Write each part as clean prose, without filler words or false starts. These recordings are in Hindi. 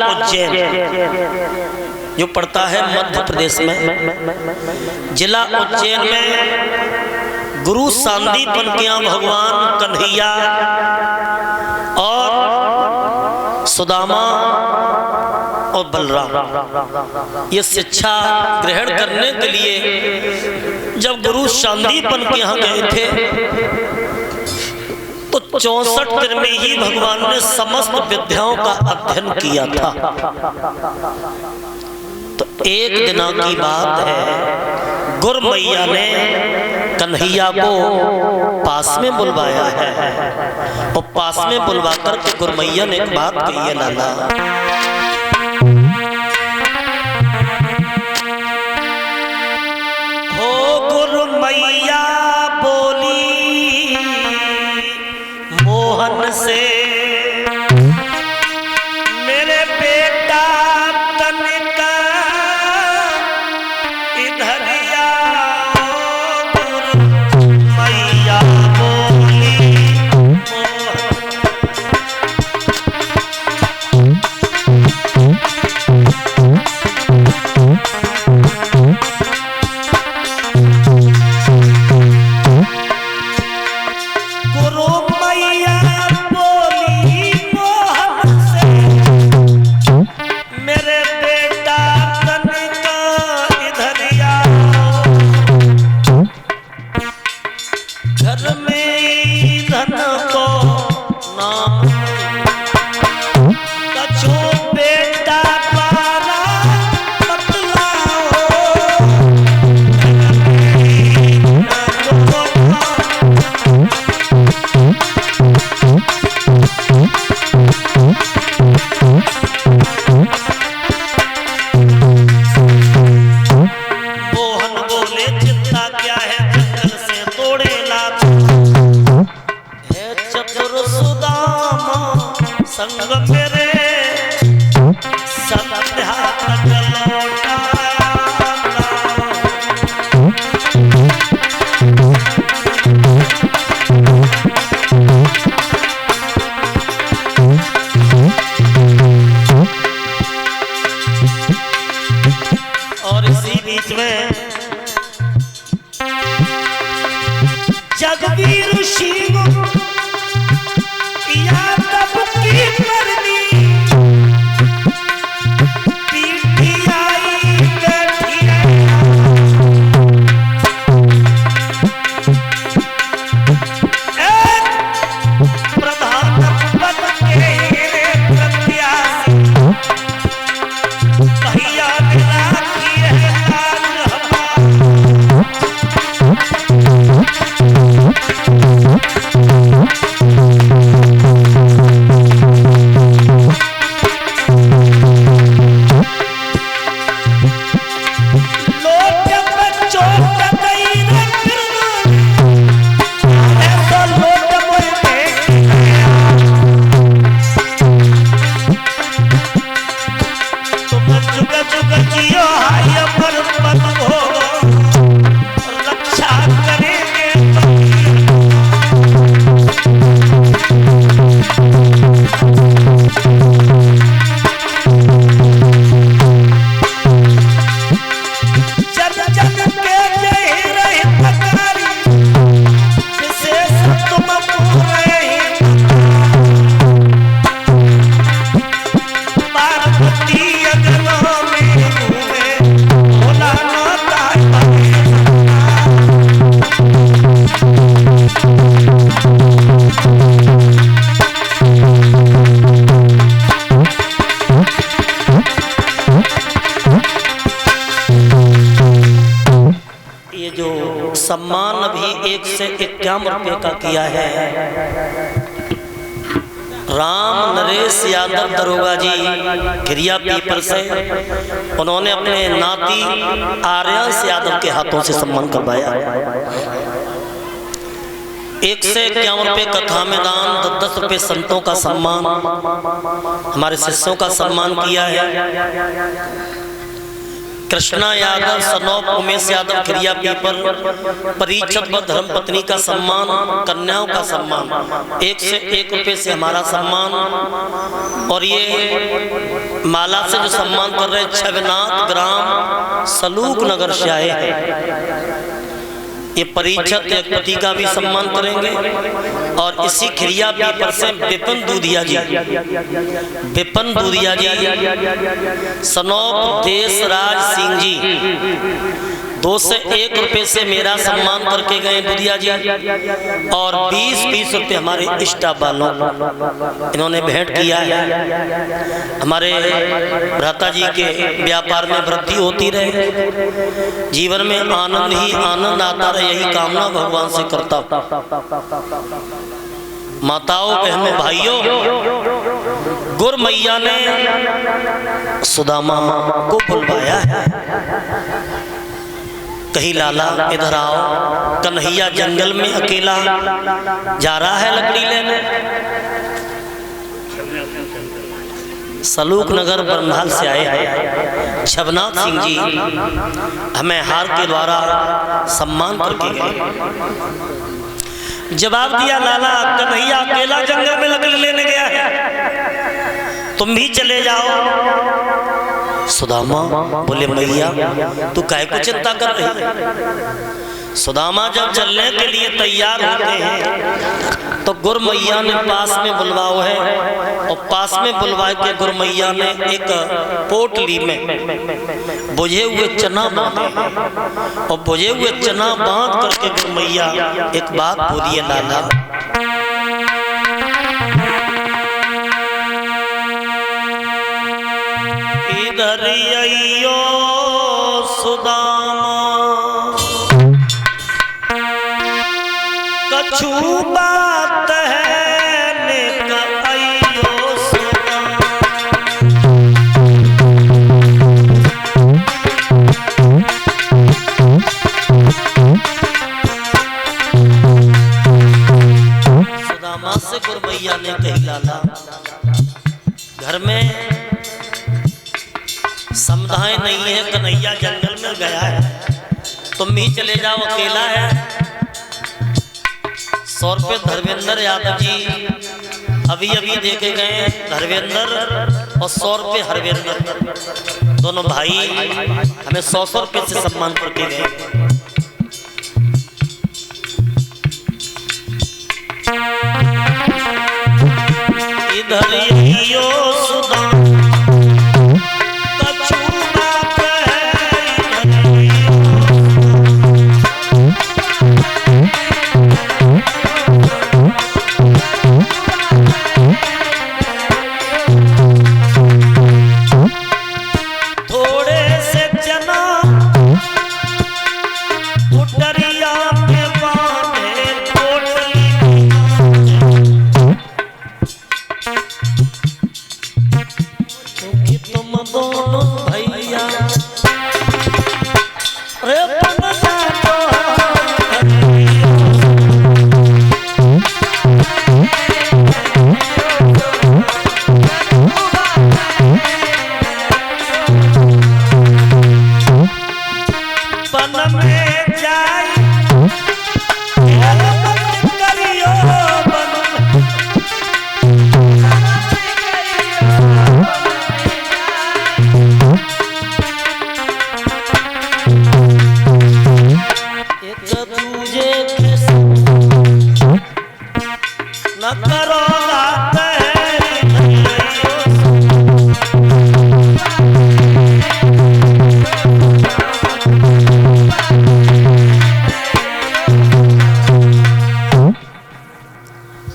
उज्जैन जो पड़ता है मध्य प्रदेश में, जिला उज्जैन में गुरु सांदीपन के यहाँ भगवान कन्हैया और सुदामा और बलराम ये शिक्षा ग्रहण करने के लिए जब गुरु सांदीपन के यहाँ गए थे तो 64 दिन में ही भगवान ने समस्त विद्याओं का अध्ययन किया था। तो एक दिन की बात है, गुरु मैया ने कन्हैया को पास में बुलवाया है और पास में बुलवा कर के गुरु मैया ने एक बात कही है, लाला हो गुरु मैया बोली मोहन से मेरे बेटा तनिका इधर आओ, गुरु मैया बोली सम्मान भी 151 रुपये का किया है। राम नरेश यादव दरोगा जी खिरिया पीपर से उन्होंने अपने नाती आर्यांश यादव के हाथों से सम्मान करवाया। 151 रुपये कथा में दान, 10 रुपये संतों का सम्मान, हमारे शिष्यों का सम्मान किया है। कृष्णा यादव सनौप उमेश यादव खिरिया पीपर परीक्षक व धर्म पत्नी का सम्मान, कन्याओं का सम्मान, 1 से 1 रुपये से हमारा सम्मान। और ये माला से जो सम्मान कर रहे छवनाथ ग्राम सलूक नगर से आए हैं, ये परीक्षक पति का भी सम्मान करेंगे। और इसी खिरिया पीपर से विपिन दूधिया जी, विपिन दूधिया जी सनौप देशराज सिंह जी 2 से 1 रुपये से मेरा सम्मान करके गए दूधिया जी। और 20-20 रुपये हमारे स्टाफ वालों इन्होंने भेंट किया है। हमारे भ्राता जी के व्यापार में वृद्धि होती रहे, जीवन में आनंद ही आनंद आता रहे, यही कामना भगवान से करता हूं। माताओं, बहनों, भाइयों, गुर मैया ने सुदामा को बुलवाया है, कहीं लाला इधर आओ। कन्हैया जंगल में अकेला जा रहा है लकड़ी लेने। सलूक नगर बरनाल से आए छवनाथ सिंह जी हमें हार के द्वारा सम्मान करके गए। जवाब दिया, लाला कन्हैया अकेला जंगल में लकड़ी लेने गया है, तुम भी चले जाओ। सुदामा बोले, मैया तू काहे को चिंता कर रही है? सुदामा जब चलने के लिए तैयार होते हैं तो गुर मैया ने पास में बुलवाओ है, और पास में बुलवा के गुर मैया ने एक पोटली में बुझे हुए चना बांधे, और बुझे हुए चना बांध करके गुर मैया एक बात बोलिए, लाला इधर आइयो सुदामा, कछु बात है निकल आइयो सुदामा। सुदामा से गुर मैया ने कही, लाला घर में समुदाय नहीं है, कन्हैया जंगल में गया है, तुम भी चले जाओ, अकेला है। 100 रुपये धर्मेंद्र यादव जी अभी अभी देखे गए, धर्मेंद्र और 100 रुपये हरवेंद्र, दोनों भाई हमें 100-100 रुपये से सम्मान करके गए। इधर आइयो सुदामा,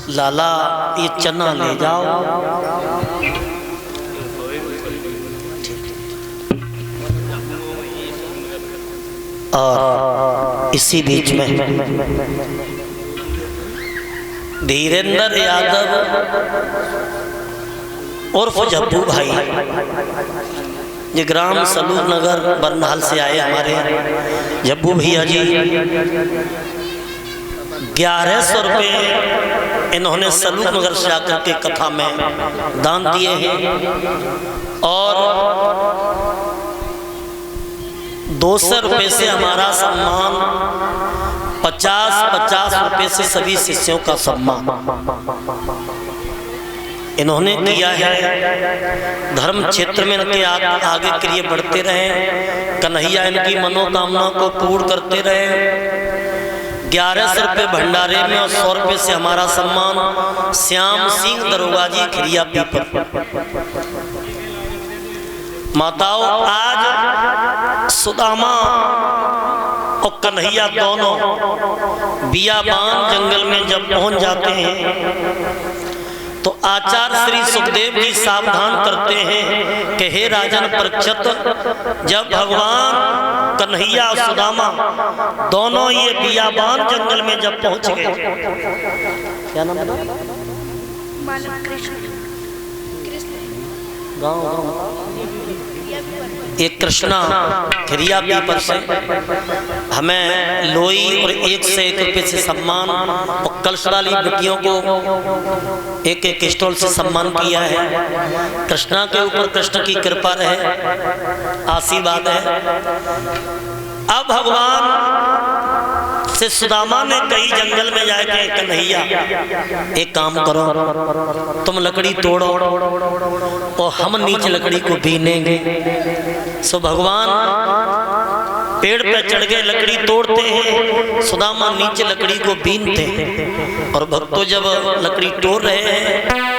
लाला ये चना ले जाओ। और इसी बीच में धीरेन्द्र यादव उर्फ जब्बू भाई, ये ग्राम सलूक नगर बरनाल से आए हमारे जब्बू भैया जी, 1100 रुपये इन्होंने सलूक नगर से आकर के कथा में दान दिए हैं। और 200 रुपए से हमारा सम्मान, 50-50 रुपए से सभी शिष्यों का सम्मान इन्होंने किया है। धर्म क्षेत्र में इनके आगे के लिए बढ़ते रहे, कन्हैया इनकी मनोकामना को पूर्ण करते रहे। 1100 रुपये भंडारे में और 100 रुपये से हमारा सम्मान श्याम सिंह दरोगा जी खिरिया पीपर। माताओं, आज सुदामा और कन्हैया दोनों बियाबान जंगल में जब पहुंच जाते हैं तो आचार्य श्री सुखदेव जी सावधान करते हैं कि हे राजन परीक्षित, जब भगवान कन्हैया और सुदामा दोनों ये बियाबान जंगल में जब पहुंच गए, क्या नाम है? एक कृष्णा खिरिया पीपर से हमें लोई और 1 से 1 रुपये से सम्मान और कलशवाली बेटियों को 1-1 स्टॉल से सम्मान किया है। कृष्णा के ऊपर कृष्ण की कृपा रहे, आशीर्वाद है। अब भगवान से सुदामा ने कई जंगल में जाके कन्हैया एक काम करो, तुम लकड़ी तोड़ो और हम नीचे लकड़ी को बीनेंगे। सो भगवान पेड़ पे चढ़ गए, लकड़ी तोड़ते हैं, सुदामा नीचे लकड़ी को बीनते हैं। और भक्तों जब लकड़ी तोड़ रहे हैं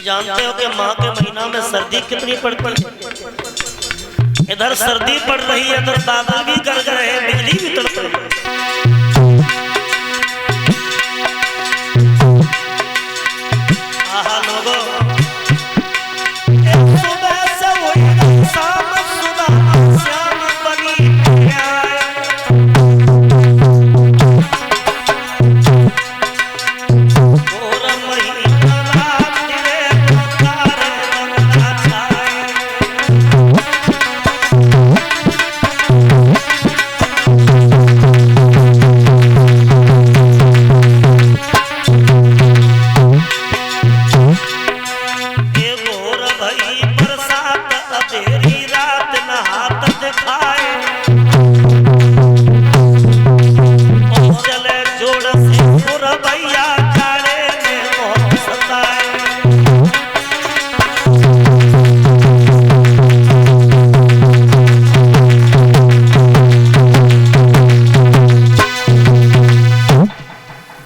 जानते हो कि माह के महीना में सर्दी कितनी पड़ती है। इधर सर्दी पड़ रही है, इधर बादल भी गरज रहे हैं, बिजली भी तड़प रही है। आहा लोगों, एक सुबह से वही शाम सुदामा श्याम बनी आए।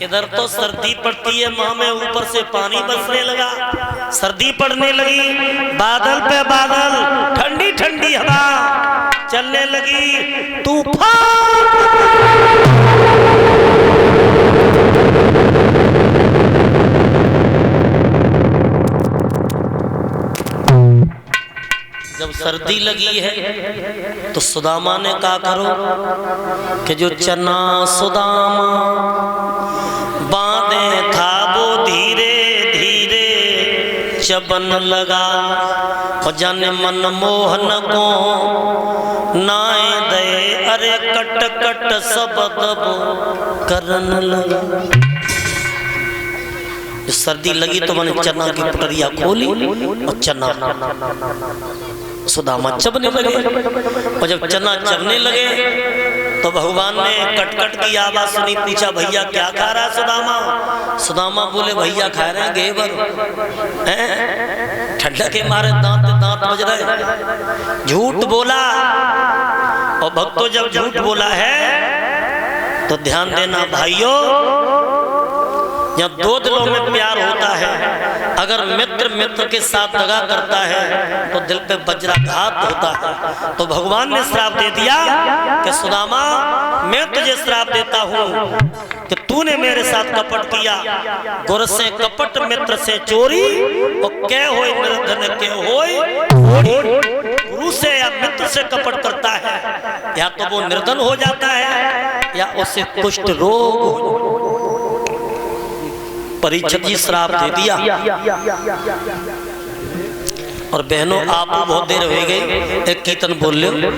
इधर तो सर्दी पड़ती है, माह में ऊपर से पानी बरसने लगा, सर्दी पड़ने लगी, बादल पे बादल, ठंडी ठंडी हवा चलने लगी, तूफान। जब सर्दी लगी है तो सुदामा ने कहा करो कि जो चना सुदामा बांधे था वो धीरे धीरे चबन लगा, और जाने मनमोहन को नाए दे, अरे कट कट शब्द करन लगा। सर्दी लगी तो मैंने चना की पटरिया खोली और चना सुदामा चबने लगे। और जब चना चबने लगे तो भगवान ने कटकट की आवाज सुनी, पूछा भैया क्या खा रहा है सुदामा? सुदामा बोले भैया खा रहे हैं घेवर, ठंडा के मारे दांत दांत बज रहे। झूठ बोला। और भक्तों जब झूठ बोला है तो ध्यान देना भाइयों, या दो दिलों में प्यार होता है, अगर मित्र मित्र के साथ दगा करता है तो दिल पे वज्राघात होता है। तो भगवान ने श्राप दे दिया कि सुदामा, मैं तुझे श्राप देता हूँ कि तूने मेरे साथ कपट किया। गुर से कपट मित्र से चोरी, और क्या होए निर्धन के होए। गुरु से या मित्र से कपट करता है, या तो वो निर्धन हो जाता है या उसे कुष्ठ रोग। परीक्षित जी श्राप दे दिया। और बहनों, आप बहुत देर हो गई, एक कीर्तन बोल लो।